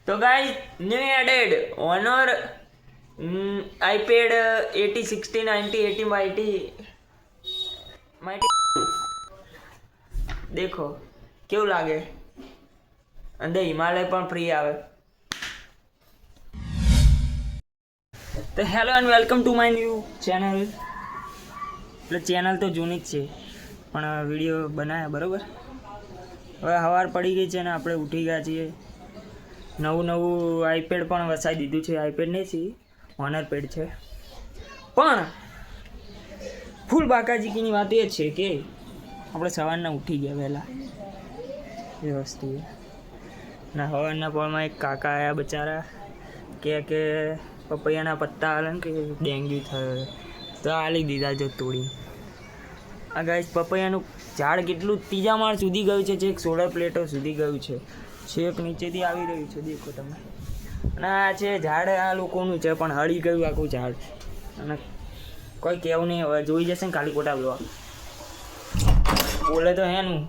तो guys new added ऑनर iPad 80 60 90 80 माइटी देखो કેવું લાગે અંદર હિમાલય પણ ફ્રી આવે તો hello and welcome to my new channel એટલે ચેનલ તો જૂની જ છે પણ વિડીયો બનાવ્યા બરાબર હવે સવાર પડી ગઈ છે ને આપણે ઉઠી ગયા છીએ નવું આઈપેડ પણ વસાવી દીધું છે આઈપેડ નહીં છે ઓનર પેડ છે પણ ફૂલ બાકાજીકીની વાત એ છે કે આપણે સવારના ઉઠી ગયા વહેલા એ વસ્તુ ના સવારના પળમાં એક કાકા આવ્યા બચારા કે પપૈયાના પત્તા હાલે ને કે ડેન્ગ્યુ થયો તો આલી દીધા જો તોડી આ ગાઈસ પપૈયાનું ઝાડ કેટલું ત્રીજા માળ સુધી ગયું છે છેક 16 પ્લેટો સુધી ગયું છે છેક નીચેથી આવી રહ્યું છે દેખો તમે અને આ છે ઝાડ આ લોકોનું છે પણ હળી ગયું આખું ઝાડ અને કોઈ કહેવું નહીં હવે જોઈ જશે ને ખાલી ખોટા બ્લોગ બોલે તો હેનું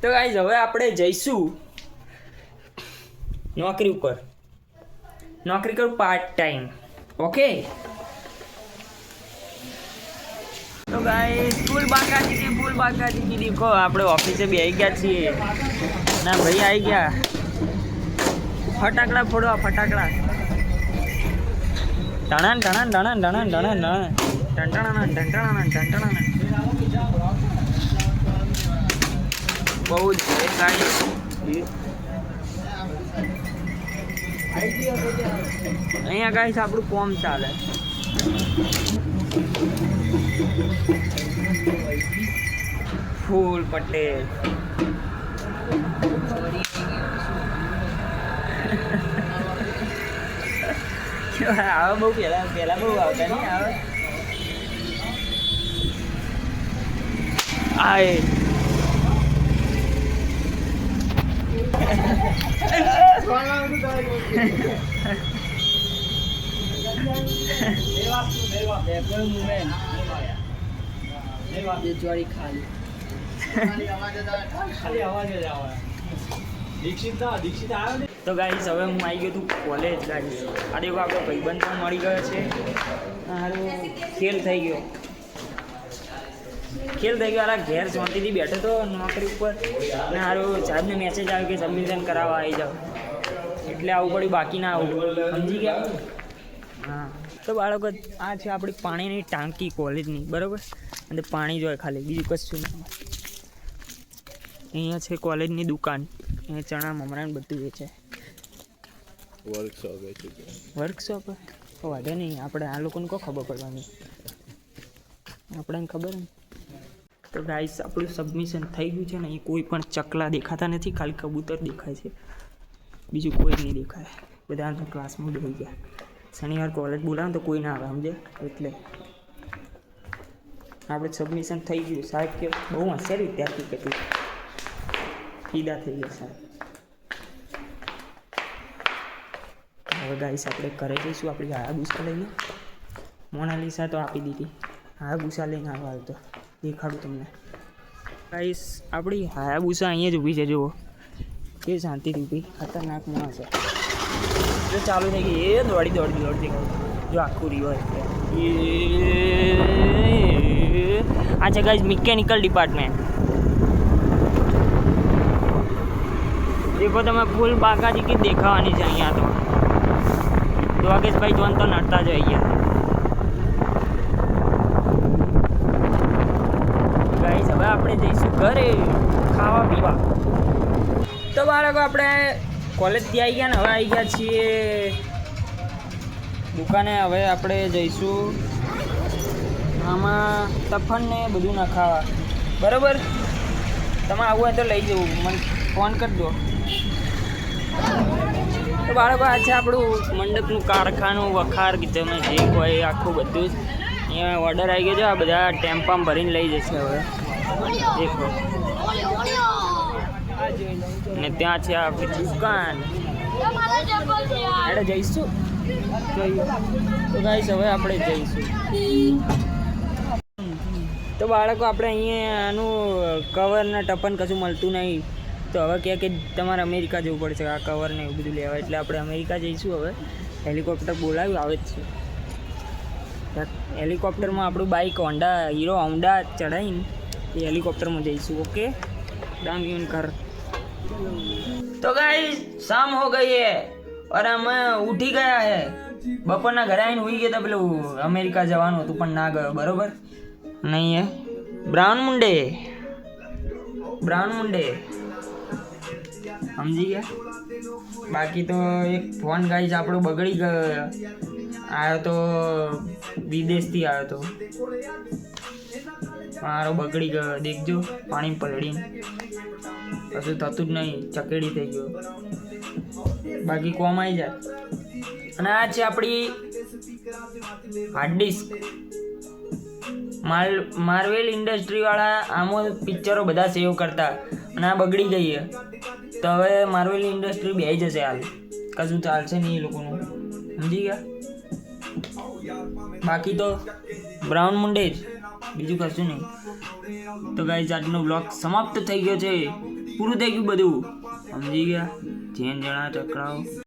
તો ગાઈસ હવે આપણે જઈશું નોકરી ઉપર નોકરી કરું પાર્ટ ટાઈમ ઓકે તો ગાઈસ ફૂલ બાકાજી દેખો આપણે ઓફિસે બેસી ગયા છીએ ના ભાઈ આવી ગયા ફટાકડા ફોડવા ફટાકડા ટણાન બહુ જ ગાઈસ અહીંયા ગાઈસ આપણું કોમ ચાલે ફૂલ પટેલ આવે બહુ પહેલા બહુ આવતા નહીં આવે આય તો ગાઈસ હવે હું આવી ગયો તું કોલેજ ગાઈસ આ દેખો આપણો ભાઈબંધ પણ મળી ગયો છે હારું ખેલ થઈ ગયો આ ઘેર શાંતિથી બેઠો તો નોકરી ઉપર અને હારું સાહેબને મેસેજ આવ્યો કે સબમિશન કરાવવા આવી જાઓ એટલે આવું પડ્યું બાકી ના આવું સમજી ગયા હા તો બાળકો આ છે આપણી પાણીની ટાંકી કોલેજની બરાબર અને પાણી જોઈએ ખાલી બીજું કશું નહીં અહીંયા છે કોલેજની દુકાન અહીંયા ચણા મમરાને બધું વેચે વર્કશોપ વાંધો નહીં આપણે આ લોકોને કોઈ ખબર પડવાની આપણને ખબર ને તો ગાઈસ આપણું સબમિશન થઈ ગયું છે ને એ કોઈ પણ ચકલા દેખાતા નથી ખાલી કબૂતર દેખાય છે બીજું કોઈ નહીં દેખાય બધા તો ક્લાસમાં બેસી ગયા શનિવાર કોલેજ બોલાવે તો કોઈ ના આવે સમજે એટલે આપણે સબમિશન થઈ ગયું સાહેબ કે બહુ હોશિયાર વિદ્યાર્થી કેટલું ફીદા થઈ ગયા સાહેબ હવે ગાઈસ આપણે ઘરે જઈશું આપણી હાયાબુસા લઈને મોનાલિસા તો આપી દીધી હાયાબુસા લઈને આવવા તો દેખાડું તમને ગાઈસ આપણી હાયાબુસા અહીંયા જ ઊભી છે જુઓ કે શાંતિથી ઊભી ખતરનાક માણસ છે જો ચાલુ થઈ ગઈ એ દોડી જો આખું રિવર આ છે ગાઈસ મિકેનિકલ ડિપાર્ટમેન્ટ દેખો તમે ફૂલ બાકાજી દેખાવાની છે અહીંયા તો દ્વાગેશભાઈ જોન તો નડતા જ અહીંયા ગાઈસ હવે આપણે જઈશું ઘરે ખાવા પીવા તો બાળકો આપણે કોલેજથી આવી ગયા ને હવે આવી ગયા છીએ દુકાને હવે આપણે જઈશું આમાં તફન ને બધું ના ખાવા બરાબર તમે આવું હોય તો લઈ જવું મને ફોન કરજો તો બાળકો આ છે આપણું મંડપનું કારખાનું વખાર તમે જે હોય આખું બધું જ અહીંયા ઓર્ડર આવી ગયો છે આ બધા ટેમ્પામાં ભરીને લઈ જશે હવે દેખો અને ત્યાં છે આપણી દુકાન એટલે જઈશું તો ગાઈસ હવે આપણે જઈશું તો બાળકો આપણે અહીંયા આનું કવર ને ટપન કશું મળતું નહીં તો હવે કહે કે તમારે અમેરિકા જવું પડશે આ કવર ને એવું બધું લેવા, એટલે આપણે અમેરિકા જઈશું. હવે હેલિકોપ્ટર બોલાવ્યું આવે જ છે. હેલિકોપ્ટરમાં આપણું બાઇક હીરો હોન્ડા ચઢાવીને એ હેલિકોપ્ટરમાં જઈશું. ઓકે डाम यून कर. तो गाइस शाम हो गई है और हम उठी गया है. બપોરના ઘરે આવીને હોઈ ગયા હતા. પેલું અમેરિકા જવાનું હતું પણ ના ગયો. બરોબર નહીં હે બ્રાઉન મુંડે સમજી ગયા. બાકી તો એક ફોન ગાઈસ આપણો બગડી ગયો. આવ્યો તો વિદેશથી આવ્યો તો મારો બગડી ગયો. દેખજો પાણી પલળીને કશું થતું જ નહીં, ચકેડી થઈ ગયો. બાકી કોમ આવી જાય. અને આ છે આપણી હાર્ડ ડિસ્ક. માર્વેલ ઇન્ડસ્ટ્રી વાળા આમાં પિક્ચરો બધા સેવ કરતા અને આ બગડી ગઈ છે. તો હવે માર્વેલ ઇન્ડસ્ટ્રી બેસી જશે. હાલ કશું ચાલશે નહીં એ લોકોનું, સમજી ગયા. બાકી તો બ્રાઉન મુંડે જ, બીજું કશું નહીં. તો ગાઈસ આજનો બ્લોગ સમાપ્ત થઈ ગયો છે. પૂરું થઈ ગયું બધું, સમજી ગયા. જેન જણા ચકરાઓ.